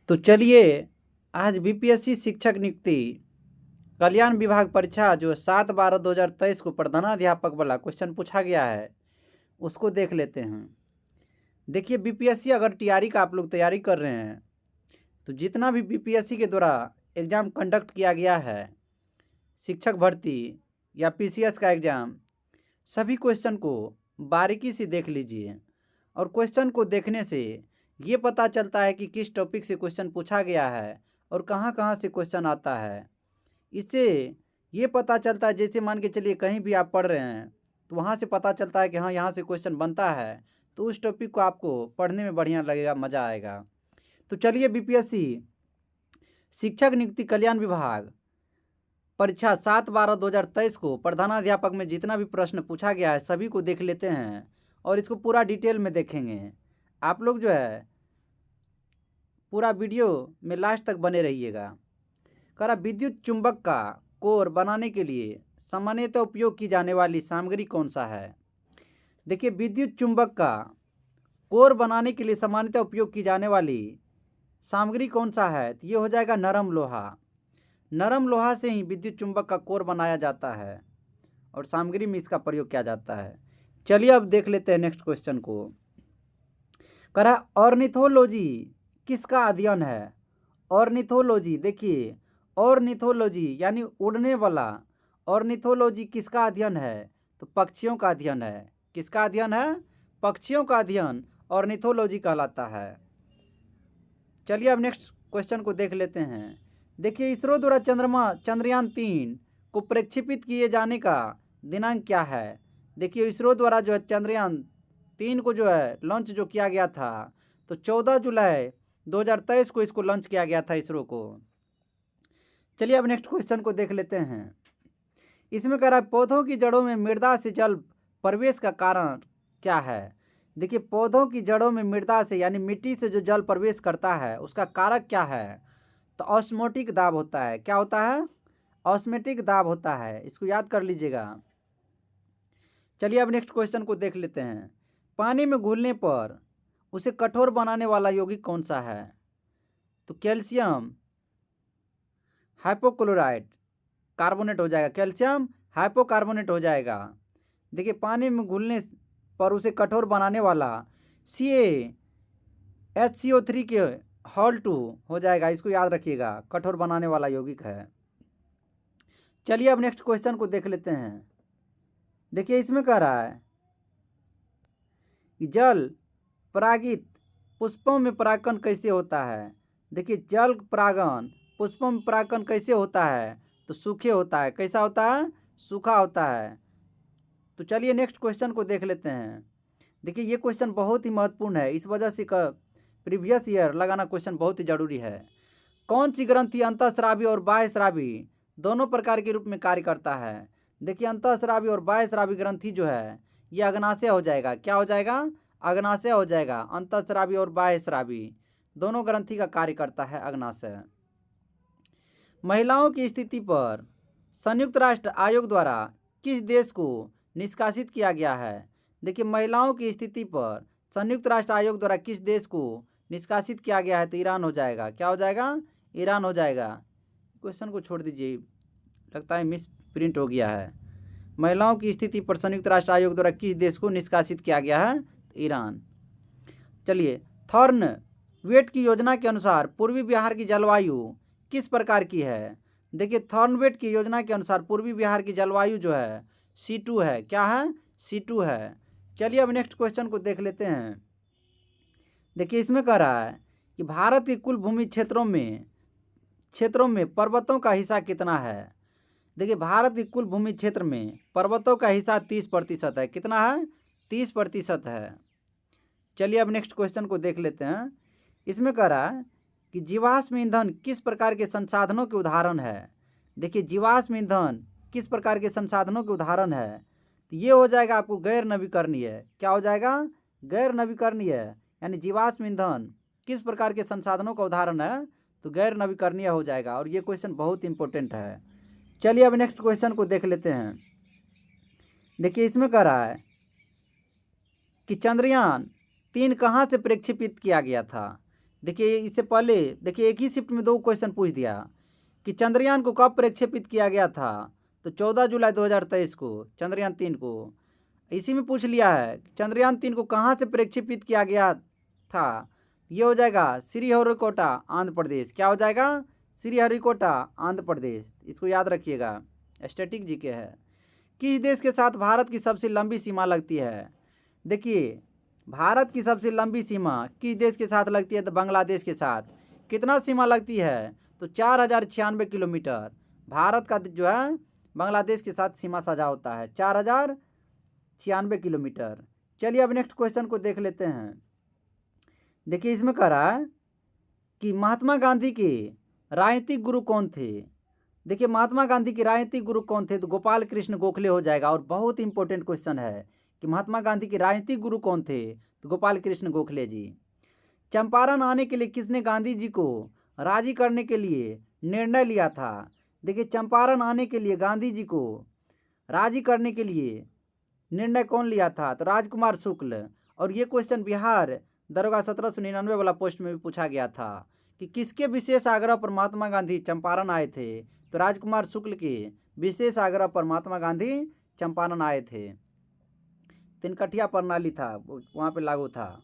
तो चलिए आज बीपीएससी शिक्षक नियुक्ति कल्याण विभाग परीक्षा जो 7/12/2023 को प्रधानाध्यापक वाला क्वेश्चन पूछा गया है उसको देख लेते हैं। देखिए बीपीएससी अगर टीआरई का आप लोग तैयारी कर रहे हैं तो जितना भी बीपीएससी के द्वारा एग्ज़ाम कंडक्ट किया गया है, शिक्षक भर्ती या पीसीएस का एग्ज़ाम, सभी क्वेश्चन को बारीकी से देख लीजिए। और क्वेश्चन को देखने से ये पता चलता है कि किस टॉपिक से क्वेश्चन पूछा गया है और कहाँ कहाँ से क्वेश्चन आता है। इससे ये पता चलता है, जैसे मान के चलिए कहीं भी आप पढ़ रहे हैं तो वहाँ से पता चलता है कि हाँ यहाँ से क्वेश्चन बनता है, तो उस टॉपिक को आपको पढ़ने में बढ़िया लगेगा, मज़ा आएगा। तो चलिए बीपीएससी शिक्षक नियुक्ति कल्याण विभाग परीक्षा 7/12/2023 को प्रधानाध्यापक में जितना भी प्रश्न पूछा गया है सभी को देख लेते हैं और इसको पूरा डिटेल में देखेंगे। आप लोग जो है पूरा वीडियो में लास्ट तक बने रहिएगा। करा विद्युत चुंबक का कोर बनाने के लिए सामान्यतः उपयोग की जाने वाली सामग्री कौन सा है? देखिए विद्युत चुंबक का कोर बनाने के लिए सामान्यतः उपयोग की जाने वाली सामग्री कौन सा है? तो ये हो जाएगा नरम लोहा। नरम लोहा से ही विद्युत चुंबक का कोर बनाया जाता है और सामग्री में इसका प्रयोग किया जाता है। चलिए अब देख लेते हैं नेक्स्ट क्वेश्चन को। करा ऑर्निथोलॉजी किसका अध्ययन है? ऑर्निथोलॉजी, देखिए ऑर्निथोलॉजी यानी उड़ने वाला, ऑर्निथोलॉजी किसका अध्ययन है? तो पक्षियों का अध्ययन है। किसका अध्ययन है? पक्षियों का अध्ययन ऑर्निथोलॉजी कहलाता है। चलिए अब नेक्स्ट क्वेश्चन को देख लेते हैं। देखिए इसरो द्वारा चंद्रयान 3 को प्रक्षेपित किए जाने का दिनांक क्या है? देखिए इसरो द्वारा जो है चंद्रयान 3 को जो है लॉन्च जो किया गया था, तो 14 जुलाई 2023 को इसको लॉन्च किया गया था इसरो को। चलिए अब नेक्स्ट क्वेश्चन को देख लेते हैं। इसमें कह रहा है पौधों की जड़ों में मृदा से जल प्रवेश का कारण क्या है? देखिए पौधों की जड़ों में मृदा से यानी मिट्टी से जो जल प्रवेश करता है उसका कारक क्या है? तो ऑस्मोटिक दाब होता है। क्या होता है? ऑस्मेटिक दाब होता है, इसको याद कर लीजिएगा। चलिए अब नेक्स्ट क्वेश्चन को देख लेते हैं। पानी में घुलने पर उसे कठोर बनाने वाला यौगिक कौन सा है? तो कैल्शियम हाइपोक्लोराइड कार्बोनेट हो जाएगा, कैल्शियम हाइपोकार्बोनेट हो जाएगा। देखिए पानी में घुलने पर उसे कठोर बनाने वाला CaHCO3 के हॉल 2 हो जाएगा, इसको याद रखिएगा, कठोर बनाने वाला यौगिक है। चलिए अब नेक्स्ट क्वेश्चन को देख लेते हैं। देखिए इसमें कह रहा है कि जल परागित पुष्पों में परागण कैसे होता है? देखिए जल परागण पुष्पों में परागण कैसे होता है? तो सूखे होता है। कैसा होता है? सूखा होता है। तो चलिए नेक्स्ट क्वेश्चन को देख लेते हैं। देखिए ये क्वेश्चन बहुत ही महत्वपूर्ण है, इस वजह से प्रीवियस ईयर लगाना क्वेश्चन बहुत ही जरूरी है। कौन सी ग्रंथि अंतःस्रावी और बाह्यस्रावी दोनों प्रकार के रूप में कार्य करता है? देखिए अंतःस्रावी और बाह्यस्रावी ग्रंथि जो है ये अग्नाशय हो जाएगा। क्या हो जाएगा? अग्नाशय हो जाएगा। अंतःस्रावी और बाह्यस्रावी दोनों ग्रंथि का कार्य करता है अग्नाशय। महिलाओं की स्थिति पर संयुक्त राष्ट्र आयोग द्वारा किस देश को निष्कासित किया गया है? देखिए महिलाओं की स्थिति पर संयुक्त राष्ट्र आयोग द्वारा किस देश को निष्कासित किया गया है? तो ईरान हो जाएगा। क्या हो जाएगा? ईरान हो जाएगा। क्वेश्चन को छोड़ दीजिए, लगता है मिस प्रिंट हो गया है। महिलाओं की स्थिति पर संयुक्त राष्ट्र आयोग द्वारा किस देश को निष्कासित किया गया है? तो ईरान। चलिए थॉर्न वेट की योजना के अनुसार पूर्वी बिहार की जलवायु किस प्रकार की है? देखिए थॉर्नवेट की योजना के अनुसार पूर्वी बिहार की जलवायु जो है C2 है। क्या है? C2 है। चलिए अब नेक्स्ट क्वेश्चन को देख लेते हैं। देखिए इसमें कह रहा है कि भारत के कुल भूमि क्षेत्रों में पर्वतों का हिस्सा कितना है? देखिए भारत के कुल भूमि क्षेत्र में पर्वतों का हिस्सा 30% है। कितना है? 30% है। चलिए अब नेक्स्ट क्वेश्चन को देख लेते हैं। इसमें कह रहा है कि जीवाश्म ईंधन किस प्रकार के संसाधनों के उदाहरण है? देखिए जीवाश्म ईंधन किस प्रकार के संसाधनों के उदाहरण है? तो ये हो जाएगा आपको गैर नवीकरणीय। क्या हो जाएगा? गैर नवीकरणीय। यानी जीवाश्म ईंधन किस प्रकार के संसाधनों का उदाहरण है? तो गैर नवीकरणीय हो जाएगा। और ये क्वेश्चन बहुत इंपॉर्टेंट है। चलिए अब नेक्स्ट क्वेश्चन को देख लेते हैं। देखिए इसमें कह रहा है कि चंद्रयान 3 कहाँ से प्रक्षेपित किया गया था? देखिए इससे पहले देखिए एक ही शिफ्ट में 2 क्वेश्चन पूछ दिया कि चंद्रयान को कब प्रक्षेपित किया गया था, तो 14 जुलाई 2023 को चंद्रयान 3 को। इसी में पूछ लिया है चंद्रयान 3 को कहाँ से प्रक्षेपित किया गया था, ये हो जाएगा श्रीहरिकोटा आंध्र प्रदेश। क्या हो जाएगा? श्रीहरिकोटा आंध्र प्रदेश। इसको याद रखिएगा, स्टैटिक जीके है। किस देश के साथ भारत की सबसे लंबी सीमा लगती है? देखिए भारत की सबसे लंबी सीमा किस देश के साथ लगती है? तो बांग्लादेश के साथ। कितना सीमा लगती है? तो 4096 किलोमीटर भारत का जो है बांग्लादेश के साथ सीमा साझा होता है, 4096 किलोमीटर। चलिए अब नेक्स्ट क्वेश्चन को देख लेते हैं। देखिए इसमें कह रहा है कि महात्मा गांधी के राजनीतिक गुरु कौन थे? देखिए महात्मा गांधी के राजनीतिक गुरु कौन थे? तो गोपाल कृष्ण गोखले हो जाएगा। और बहुत इंपॉर्टेंट क्वेश्चन है कि महात्मा गांधी के राजनीतिक गुरु कौन थे? तो गोपाल कृष्ण गोखले जी। चंपारण आने के लिए किसने गांधी जी को राजी करने के लिए निर्णय लिया था? देखिए चंपारण आने के लिए गांधी जी को राजी करने के लिए निर्णय कौन लिया था? तो राजकुमार शुक्ल। और ये क्वेश्चन बिहार दरोगा 1799 वाला पोस्ट में भी पूछा गया था कि किसके विशेष आग्रह पर महात्मा गांधी चंपारण आए थे? तो राजकुमार शुक्ल के विशेष आग्रह पर महात्मा गांधी चंपारण आए थे। तीन प्रणाली था वहाँ पे लागू था,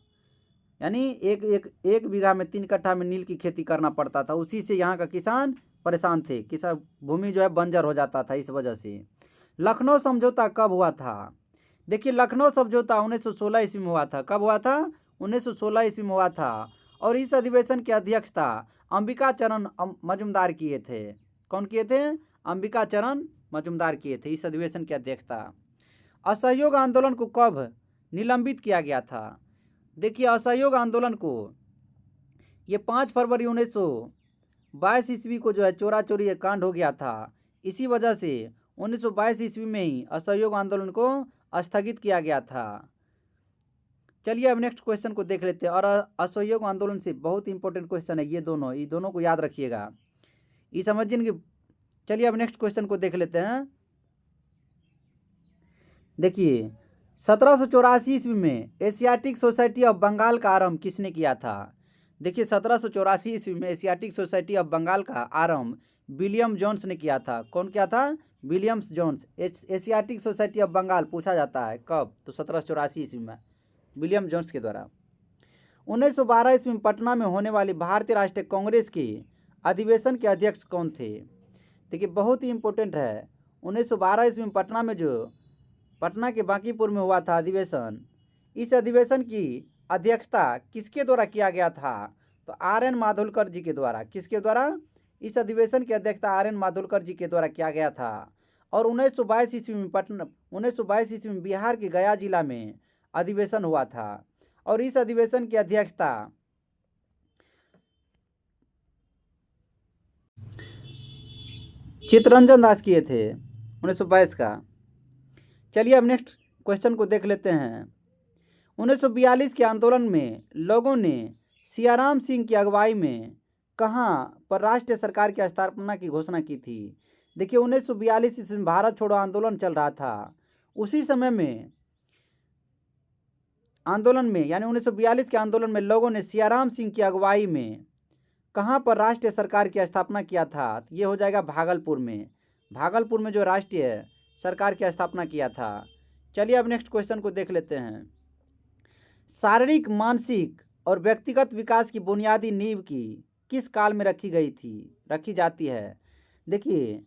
यानी एक बीघा में 3 कट्ठा में नील की खेती करना पड़ता था। उसी से यहाँ का किसान परेशान थे, किसान भूमि जो है बंजर हो जाता था इस वजह से। लखनऊ समझौता कब हुआ था? देखिए लखनऊ समझौता 1916 ईस्वी में हुआ था। कब हुआ था? 1916 ईस्वी में हुआ था। और इस अधिवेशन की अध्यक्षता अंबिका चरण मजूमदार किए थे। कौन किए थे? अंबिका चरण मजूमदार किए थे इस अधिवेशन की अध्यक्षता। असहयोग आंदोलन को कब निलंबित किया गया था? देखिए असहयोग आंदोलन को ये 5 फरवरी 1922 ईस्वी को जो है चोरा चोरी कांड हो गया था। इसी वजह से 1922 ईस्वी में ही असहयोग आंदोलन को स्थगित किया गया था। चलिए अब नेक्स्ट क्वेश्चन को देख लेते हैं। और असहयोग आंदोलन से बहुत इंपॉर्टेंट क्वेश्चन है ये दोनों को याद रखिएगा, ये समझिए। चलिए अब नेक्स्ट क्वेश्चन को देख लेते हैं। देखिए 1784 ईस्वी में एशियाटिक सोसाइटी ऑफ बंगाल का आरंभ किसने किया था? देखिए 1784 ईस्वी में एशियाटिक सोसाइटी ऑफ बंगाल का आरंभ विलियम जोन्स ने किया था। कौन किया था? Williams Jones. Asiatic Society of Bengal पूछा जाता है कब? तो 1784 ईस्वी में विलियम जोन्स के द्वारा। 1912 ईस्वी में पटना में होने वाली भारतीय राष्ट्रीय कांग्रेस के अधिवेशन के अध्यक्ष कौन थे? देखिए बहुत ही इंपॉर्टेंट है। 1912 ईस्वी में पटना में जो पटना के बांकीपुर में हुआ था अधिवेशन, इस अधिवेशन की अध्यक्षता किसके द्वारा किया गया था? तो आर.एन. माधोलकर जी के द्वारा। किसके द्वारा? इस अधिवेशन की अध्यक्षता आर.एन. माधोलकर जी के द्वारा किया गया था। और 1922 ईस्वी में बिहार के गया जिला में अधिवेशन हुआ था। और इस अधिवेशन की अध्यक्षता चित्तरंजन दास किए थे 1922 का। चलिए अब नेक्स्ट क्वेश्चन को देख लेते हैं। 1942 के आंदोलन में लोगों ने सियाराम सिंह की अगुवाई में कहाँ पर राष्ट्रीय सरकार की स्थापना की घोषणा की थी? देखिए 1942 ईस्वी में भारत छोड़ो आंदोलन चल रहा था। उसी समय में यानी 1942 के आंदोलन में लोगों ने सियाराम सिंह की अगुवाई में कहाँ पर राष्ट्रीय सरकार की स्थापना किया था? ये हो जाएगा भागलपुर में। भागलपुर में जो राष्ट्रीय सरकार की स्थापना किया था। चलिए अब नेक्स्ट क्वेश्चन को देख लेते हैं। शारीरिक, मानसिक और व्यक्तिगत विकास की बुनियादी नींव की किस काल में रखी जाती है? देखिए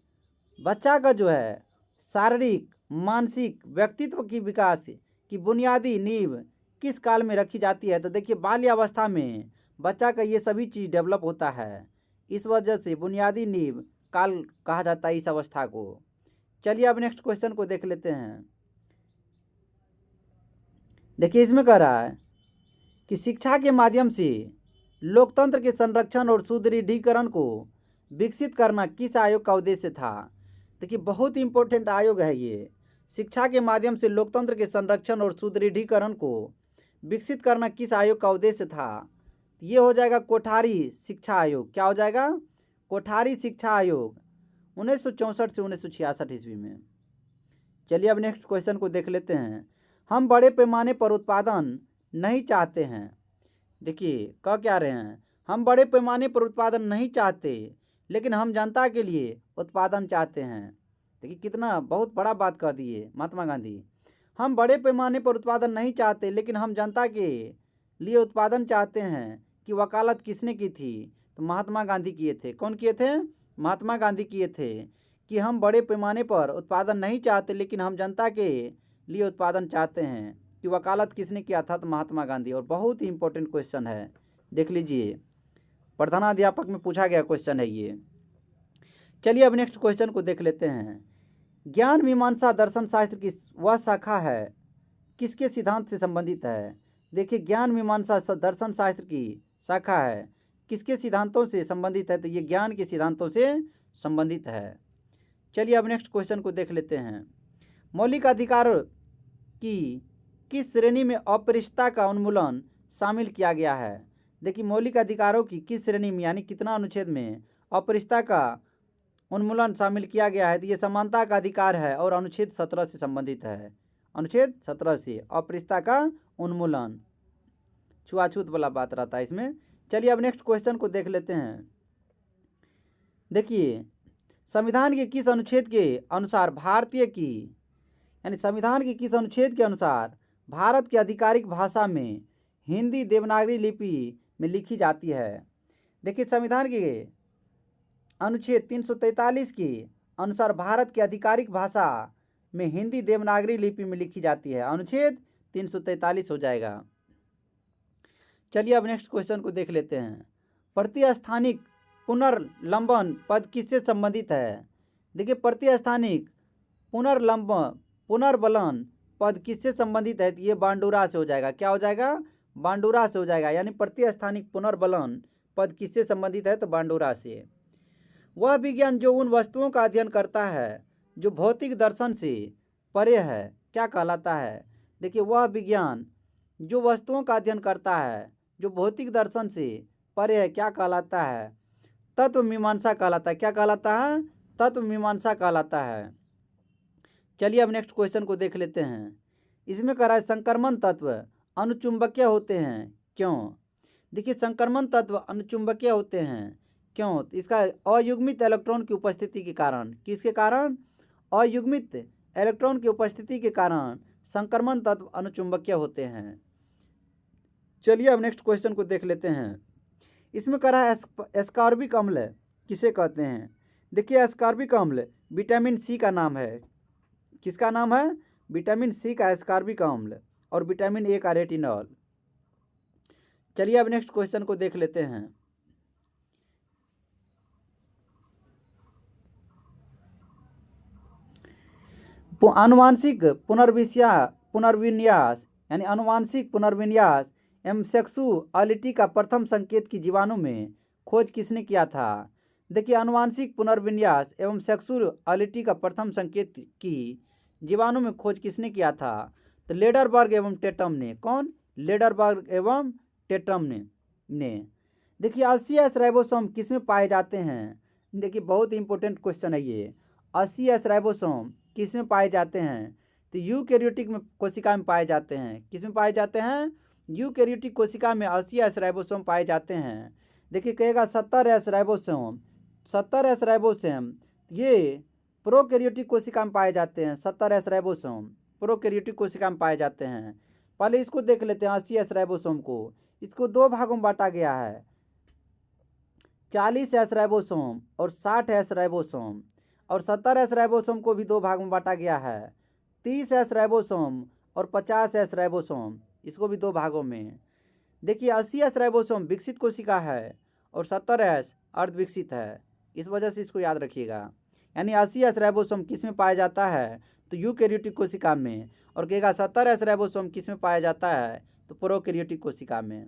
बच्चा का जो है शारीरिक, मानसिक, व्यक्तित्व की विकास की बुनियादी नींव किस काल में रखी जाती है? तो देखिए बाल्यावस्था में बच्चा का ये सभी चीज़ डेवलप होता है। इस वजह से बुनियादी नींव काल कहा जाता है इस अवस्था को। चलिए अब नेक्स्ट क्वेश्चन को देख लेते हैं। देखिए इसमें कह रहा है कि शिक्षा के माध्यम से लोकतंत्र के संरक्षण और सुदृढ़ीकरण को विकसित करना किस आयोग का उद्देश्य था? देखिए बहुत इंपॉर्टेंट आयोग है ये। शिक्षा के माध्यम से लोकतंत्र के संरक्षण और सुदृढ़ीकरण को विकसित करना किस आयोग का उद्देश्य था? ये हो जाएगा कोठारी शिक्षा आयोग। क्या हो जाएगा? कोठारी शिक्षा आयोग 1964 से 1966 ईस्वी में। चलिए अब नेक्स्ट क्वेश्चन को देख लेते हैं। हम बड़े पैमाने पर उत्पादन नहीं चाहते हैं। देखिए कह क्या रहे हैं? हम बड़े पैमाने पर उत्पादन नहीं चाहते, लेकिन हम जनता के लिए उत्पादन चाहते हैं। देखिए कितना बहुत बड़ा बात कह दिए महात्मा गांधी। हम बड़े पैमाने पर उत्पादन नहीं चाहते, लेकिन हम जनता के लिए उत्पादन चाहते हैं कि वकालत किसने की थी? तो महात्मा गांधी किए थे। कौन किए थे? महात्मा गांधी किए थे कि हम बड़े पैमाने पर उत्पादन नहीं चाहते, लेकिन हम जनता के लिए उत्पादन चाहते हैं कि वकालत किसने किया था? तो महात्मा गांधी। और बहुत ही इंपॉर्टेंट क्वेश्चन है, देख लीजिए, प्रधानाध्यापक में पूछा गया क्वेश्चन है ये। चलिए अब नेक्स्ट क्वेश्चन को देख लेते हैं। ज्ञान मीमांसा दर्शन शास्त्र की वह शाखा है किसके सिद्धांत से संबंधित है? देखिए ज्ञान मीमांसा दर्शन शास्त्र की शाखा है, किसके सिद्धांतों से संबंधित है? तो ये ज्ञान के सिद्धांतों से संबंधित है। चलिए अब नेक्स्ट क्वेश्चन को देख लेते हैं। मौलिक अधिकार की किस श्रेणी में अपरिष्टता का उन्मूलन शामिल किया गया है? देखिए मौलिक अधिकारों की किस श्रेणी में यानी कितना अनुच्छेद में अपरिष्टता का उन्मूलन शामिल किया गया है? तो ये समानता का अधिकार है और अनुच्छेद 17 से संबंधित है। अनुच्छेद 17 से अपरिष्टता का उन्मूलन, छुआछूत वाला बात रहता है इसमें। चलिए अब नेक्स्ट क्वेश्चन को देख लेते हैं। देखिए संविधान के किस अनुच्छेद के अनुसार भारतीय की यानी संविधान के किस अनुच्छेद के अनुसार भारत की आधिकारिक भाषा में हिंदी देवनागरी लिपि में लिखी जाती है? देखिए संविधान के अनुच्छेद 343 के अनुसार भारत की आधिकारिक भाषा में हिंदी देवनागरी लिपि में लिखी जाती है। अनुच्छेद 343 हो जाएगा। चलिए अब नेक्स्ट क्वेश्चन को देख लेते हैं। प्रतिस्थानिक पुनर्लंबन पद किससे संबंधित है? देखिए प्रतिस्थानिक पुनर्बलन पद किससे संबंधित है? तो ये बांडुरा से हो जाएगा। क्या हो जाएगा? बांडुरा से हो जाएगा। यानी प्रतिस्थानिक पुनर्बलन पद किससे संबंधित है? तो बांडुरा से। वह विज्ञान जो उन वस्तुओं का अध्ययन करता है जो भौतिक दर्शन से परे है, क्या कहलाता है? देखिए वह विज्ञान जो वस्तुओं का अध्ययन करता है जो भौतिक दर्शन से परे है, क्या कहलाता है? तत्व मीमांसा कहलाता है। क्या कहलाता है? तत्व मीमांसा कहलाता है। चलिए अब नेक्स्ट क्वेश्चन को देख लेते हैं। इसमें कह रहा है संक्रमण तत्व अनुचुंबकीय होते हैं, क्यों? देखिए संक्रमण तत्व अनुचुंबकीय होते हैं, क्यों? इसका अयुग्मित इलेक्ट्रॉन की उपस्थिति के कारण। किसके कारण? अयुग्मित इलेक्ट्रॉन की उपस्थिति के कारण संक्रमण तत्व अनुचुंबकीय होते हैं। चलिए अब नेक्स्ट क्वेश्चन को देख लेते हैं। इसमें कह रहा है एस्कॉर्बिक अम्ल किसे कहते हैं? देखिए एस्कॉर्बिक अम्ल विटामिन सी का नाम है। किसका नाम है? विटामिन सी का एस्कॉर्बिक अम्ल और विटामिन ए का रेटिनॉल। चलिए अब नेक्स्ट क्वेश्चन को देख लेते हैं। आनुवांशिक पुनर्विन्यास यानी आनुवांशिक पुनर्विन्यास एवं सेक्सुअलिटी का प्रथम संकेत की जीवाणु में खोज किसने किया था? देखिए आनुवांशिक पुनर्विन्यास एवं सेक्सुअलिटी का प्रथम संकेत की जीवाणु में खोज किसने किया था? तो लेडरबर्ग एवं टेटम ने। कौन? लेडरबर्ग एवं टेटम ने। देखिए 80S राइबोसोम किस में पाए जाते हैं? देखिए बहुत इंपॉर्टेंट क्वेश्चन है ये। 80S राइबोसोम किस में पाए जाते हैं? तो यूकैरियोटिक में कोशिका में पाए जाते हैं। किस में पाए जाते हैं? यूकैरियोटिक कोशिका में 80S राइबोसोम पाए जाते हैं। देखिए कहेगा 70S राइबोसोम। 70S राइबोसोम ये प्रोकैरियोटिक कोशिका में पाए जाते हैं। 70S राइबोसोम प्रोकैरियोटिक कोशिका में पाए जाते हैं। पहले इसको देख लेते हैं 80S राइबोसोम को। इसको दो भागों में बांटा गया है, 40S राइबोसोम और 60S राइबोसोम। और 70S राइबोसोम को भी दो भाग में बांटा गया है, 30S राइबोसोम और 50S राइबोसोम। इसको भी दो भागों में। देखिए 80S राइबोसोम विकसित कोशिका है और 70S अर्धविकसित है। इस वजह से इसको याद रखिएगा। यानी 80S राइबोसोम किस में पाया जाता है? तो यूकैरियोटिक कोशिका में। और कहेगा 70S राइबोसोम किस में पाया जाता है? तो प्रोकैरियोटिक कोशिका में।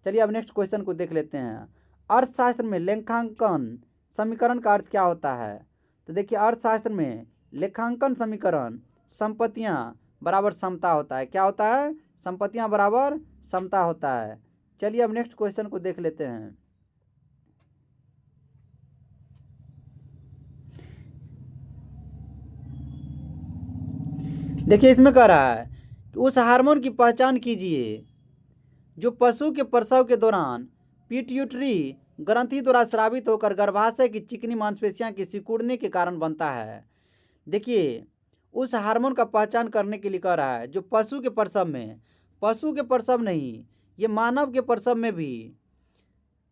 चलिए अब नेक्स्ट क्वेश्चन को देख लेते हैं। अर्थशास्त्र में लेखांकन समीकरण का अर्थ क्या होता है? तो देखिए अर्थशास्त्र में लेखांकन समीकरण संपत्तियां बराबर समता होता है। क्या होता है? संपत्तियां बराबर समता होता है। चलिए अब नेक्स्ट क्वेश्चन को देख लेते हैं। देखिए इसमें कह रहा है कि उस हार्मोन की पहचान कीजिए जो पशु के प्रसव के दौरान पिट्यूटरी ग्रंथि द्वारा स्रावित होकर गर्भाशय की चिकनी मांसपेशियां की सिकुड़ने के कारण बनता है। देखिए, उस हार्मोन का पहचान करने के लिए कह रहा है जो पशु के प्रसव नहीं, ये मानव के प्रसव में भी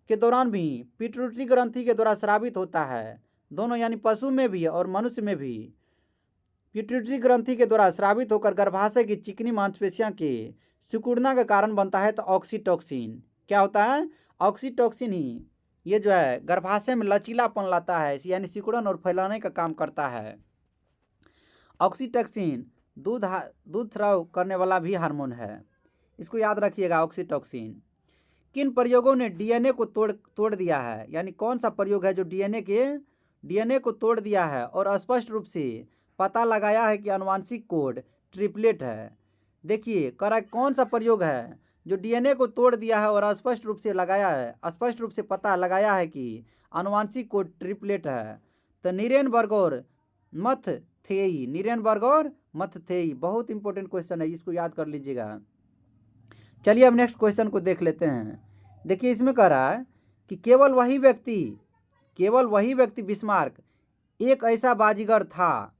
के दौरान भी पिट्यूटरी ग्रंथि के द्वारा स्रावित होता है। दोनों यानी पशु में भी और मनुष्य में भी पिट्यूटरी ग्रंथि के द्वारा स्रावित होकर गर्भाशय की चिकनी मांसपेशियां के सिकुड़ना का कारण बनता है। तो ऑक्सीटोसिन क्या होता है? ऑक्सीटोसिन ही ये जो है गर्भाशय में लचीलापन लाता है, यानी सिकुड़न और फैलाने का काम करता है। ऑक्सीटोसिन दूध स्राव करने वाला भी हार्मोन है, इसको याद रखिएगा। ऑक्सीटोसिन किन प्रयोगों ने डीएनए को तोड़ दिया है? यानी कौन सा प्रयोग है जो डीएनए को तोड़ दिया है और स्पष्ट रूप से पता लगाया है कि आनुवंशिक कोड ट्रिपलेट है? देखिए, कौन सा प्रयोग है जो डीएनए को तोड़ दिया है और स्पष्ट रूप से पता लगाया है कि आनुवंशिक कोड ट्रिपलेट है? तो नीरेनबर्ग और मथथेई बहुत इंपॉर्टेंट क्वेश्चन है, इसको याद कर लीजिएगा। चलिए अब नेक्स्ट क्वेश्चन को देख लेते हैं। देखिए, इसमें कह रहा है कि केवल वही व्यक्ति बिस्मार्क एक ऐसा बाजीगर था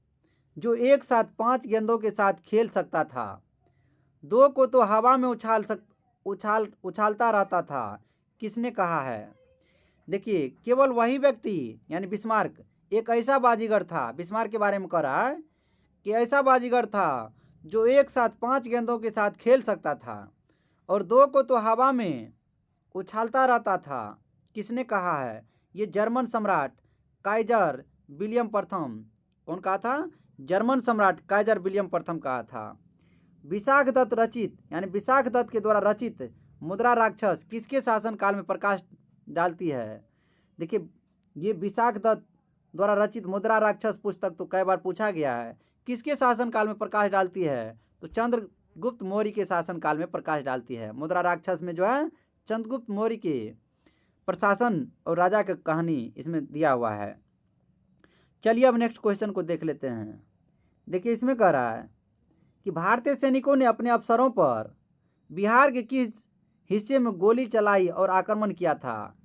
जो एक साथ 5 गेंदों के साथ खेल सकता था, 2 को तो हवा में उछालता रहता था, किसने कहा है? देखिए, केवल वही व्यक्ति यानी बिस्मार्क एक ऐसा बाजीगर था, बिस्मार्क के बारे में कह रहा है कि ऐसा बाजीगर था जो एक साथ 5 गेंदों के साथ खेल सकता था और 2 को तो हवा में उछालता रहता था, किसने कहा है? ये जर्मन सम्राट काइजर विलियम प्रथम। कौन कहा था? जर्मन सम्राट काइजर विलियम प्रथम कहा था। विशाख दत्त के द्वारा रचित मुद्रा राक्षस किसके शासन काल में प्रकाश डालती है? देखिए, ये विशाख दत्त द्वारा रचित मुद्रा राक्षस पुस्तक तो कई बार पूछा गया है, किसके शासन काल में प्रकाश डालती है? तो चंद्रगुप्त मौर्य के शासन काल में प्रकाश डालती है। मुद्रा राक्षस में जो है चंद्रगुप्त मौर्य के प्रशासन और राजा की कहानी इसमें दिया हुआ है। चलिए अब नेक्स्ट क्वेश्चन को देख लेते हैं। देखिए, इसमें कह रहा है कि भारतीय सैनिकों ने अपने अफसरों पर बिहार के किस हिस्से में गोली चलाई और आक्रमण किया था?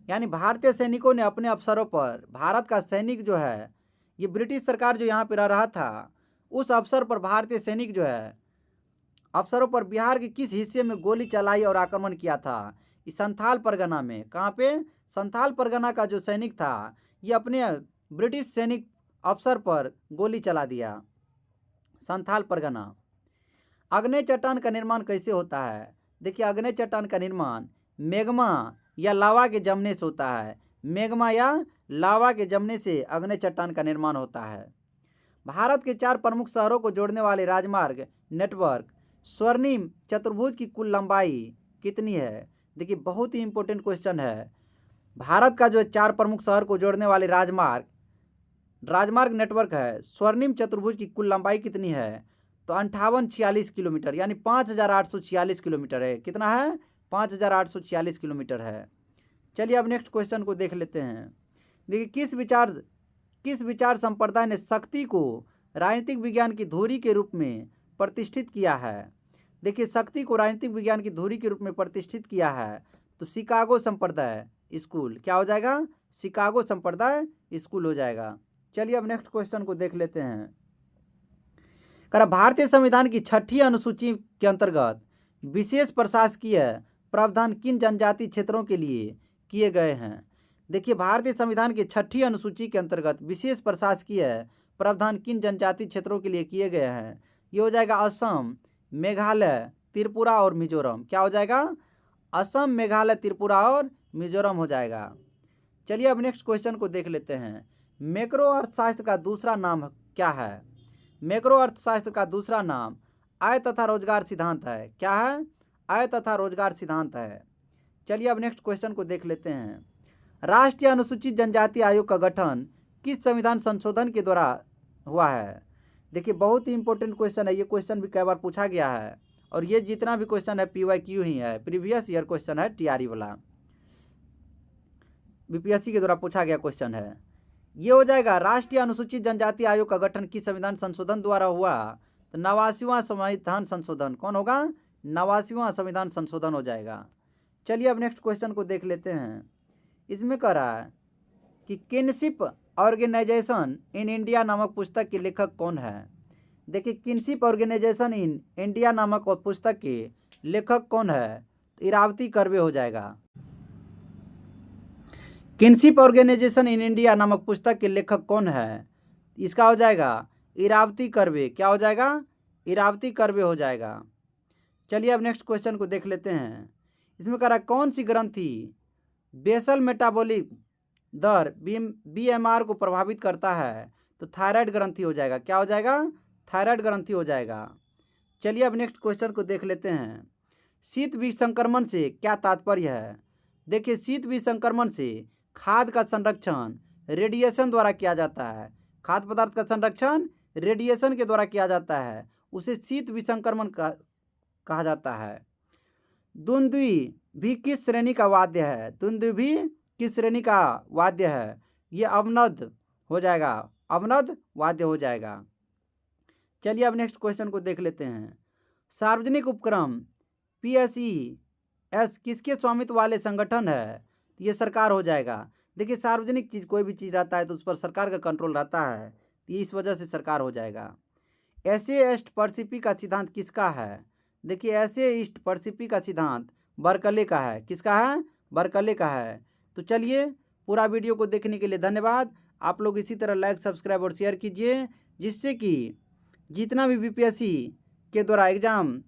यानी भारतीय सैनिकों ने अपने अफसरों पर, भारत का सैनिक जो है, ये ब्रिटिश सरकार जो यहाँ पर रह रहा था, उस अवसर पर भारतीय सैनिक जो है अफसरों पर बिहार के किस हिस्से में गोली चलाई और आक्रमण किया था? इस संथाल परगना में। कहाँ पे? संथाल परगना का जो सैनिक था ये अपने ब्रिटिश सैनिक अफसर पर गोली चला दिया। संथाल परगना। अग्नेय चट्टान का निर्माण कैसे होता है? देखिए, अग्नेय चट्टान का निर्माण मैग्मा या लावा के जमने से होता है। मैग्मा या लावा के जमने से अग्नेय चट्टान का निर्माण होता है। भारत के 4 प्रमुख शहरों को जोड़ने वाले राजमार्ग नेटवर्क स्वर्णिम चतुर्भुज की कुल लंबाई कितनी है? देखिए, बहुत ही इंपॉर्टेंट क्वेश्चन है। भारत का जो 4 प्रमुख शहर को जोड़ने वाले राजमार्ग नेटवर्क है, स्वर्णिम चतुर्भुज की कुल लंबाई कितनी है? तो 5846 किलोमीटर, यानी 5846 किलोमीटर है। कितना है? 5846 किलोमीटर है। चलिए अब नेक्स्ट क्वेश्चन को देख लेते हैं। देखिए, किस विचार संप्रदाय ने शक्ति को राजनीतिक विज्ञान की धुरी के रूप में प्रतिष्ठित किया है? देखिए, शक्ति को राजनीतिक विज्ञान की धुरी के रूप में प्रतिष्ठित किया है तो शिकागो संप्रदाय स्कूल। क्या हो जाएगा? शिकागो संप्रदाय स्कूल हो जाएगा। चलिए अब नेक्स्ट क्वेश्चन को देख लेते हैं। भारतीय संविधान की 6ठी अनुसूची के अंतर्गत विशेष प्रशासकीय प्रावधान किन जनजाति क्षेत्रों के लिए किए गए हैं? देखिए, भारतीय संविधान की 6ठी अनुसूची के अंतर्गत विशेष प्रशासकीय प्रावधान किन जनजाति क्षेत्रों के लिए किए गए हैं? ये हो जाएगा असम, मेघालय, त्रिपुरा और मिजोरम। क्या हो जाएगा? असम, मेघालय, त्रिपुरा और मिजोरम हो जाएगा। चलिए अब नेक्स्ट क्वेश्चन को देख लेते हैं। मैक्रो अर्थशास्त्र का दूसरा नाम क्या है? मैक्रो अर्थशास्त्र का दूसरा नाम आय तथा रोजगार सिद्धांत है। क्या है? आय तथा रोजगार सिद्धांत है। चलिए अब नेक्स्ट क्वेश्चन को देख लेते हैं। राष्ट्रीय अनुसूचित जनजाति आयोग का गठन किस संविधान संशोधन के द्वारा हुआ है? देखिए, बहुत ही इंपॉर्टेंट क्वेश्चन है। ये क्वेश्चन भी कई बार पूछा गया है और ये जितना भी क्वेश्चन है PYQ ही है, प्रीवियस ईयर क्वेश्चन है, TRE वाला, BPSC के द्वारा पूछा गया क्वेश्चन है। ये हो जाएगा राष्ट्रीय अनुसूचित जनजाति आयोग का गठन किस संविधान संशोधन द्वारा हुआ? तो 89वां संविधान संशोधन। कौन होगा? 89वां संविधान संशोधन हो जाएगा। चलिए अब नेक्स्ट क्वेश्चन को देख लेते हैं। इसमें कह रहा है कि किनशिप ऑर्गेनाइजेशन इन इंडिया नामक पुस्तक के लेखक कौन है। देखिए किनशिप ऑर्गेनाइजेशन इन इंडिया नामक पुस्तक के लेखक कौन है, इरावती कर्वे हो जाएगा। किनशिप ऑर्गेनाइजेशन इन इंडिया नामक पुस्तक के लेखक कौन है, इसका हो जाएगा इरावती कर्वे। क्या हो जाएगा, इरावती कर्वे हो जाएगा। चलिए अब नेक्स्ट क्वेश्चन को देख लेते हैं। इसमें कह रहा है कौन सी ग्रंथि बेसल मेटाबॉलिक दर बीएमआर को प्रभावित करता है, तो थायराइड ग्रंथि हो जाएगा। क्या हो जाएगा, थायराइड ग्रंथि हो जाएगा। चलिए अब नेक्स्ट क्वेश्चन को देख लेते हैं। शीत विसंक्रमण से क्या तात्पर्य है। देखिए शीत विसंक्रमण से खाद्य का संरक्षण रेडिएशन द्वारा किया जाता है। खाद्य पदार्थ का संरक्षण रेडिएशन के द्वारा किया जाता है, उसे शीत विसंक्रमण कहा जाता है। दुंदुभी भी किस श्रेणी का वाद्य है, दुंदुभी किस श्रेणी का वाद्य है, ये अवनद हो जाएगा, अवनद वाद्य हो जाएगा। चलिए अब नेक्स्ट क्वेश्चन को देख लेते हैं। सार्वजनिक उपक्रम PSES किसके स्वामित्व वाले संगठन है, ये सरकार हो जाएगा। देखिए सार्वजनिक चीज़ कोई भी चीज़ रहता है तो उस पर सरकार का कंट्रोल रहता है, तो इस वजह से सरकार हो जाएगा। ऐसे ईस्ट परसिपी का सिद्धांत किसका है। देखिए ऐसे ईस्ट परसिपी का सिद्धांत बर्कले का है। किसका है, बर्कले का है। तो चलिए पूरा वीडियो को देखने के लिए धन्यवाद। आप लोग इसी तरह लाइक सब्सक्राइब और शेयर कीजिए, जिससे कि जितना भी BPSC के द्वारा एग्ज़ाम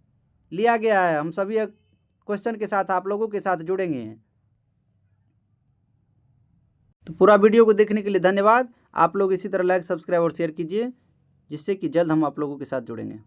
लिया गया है हम सभी क्वेश्चन के साथ आप लोगों के साथ जुड़ेंगे। तो पूरा वीडियो को देखने के लिए धन्यवाद। आप लोग इसी तरह लाइक सब्सक्राइब और शेयर कीजिए, जिससे कि जल्द हम आप लोगों के साथ जुड़ेंगे।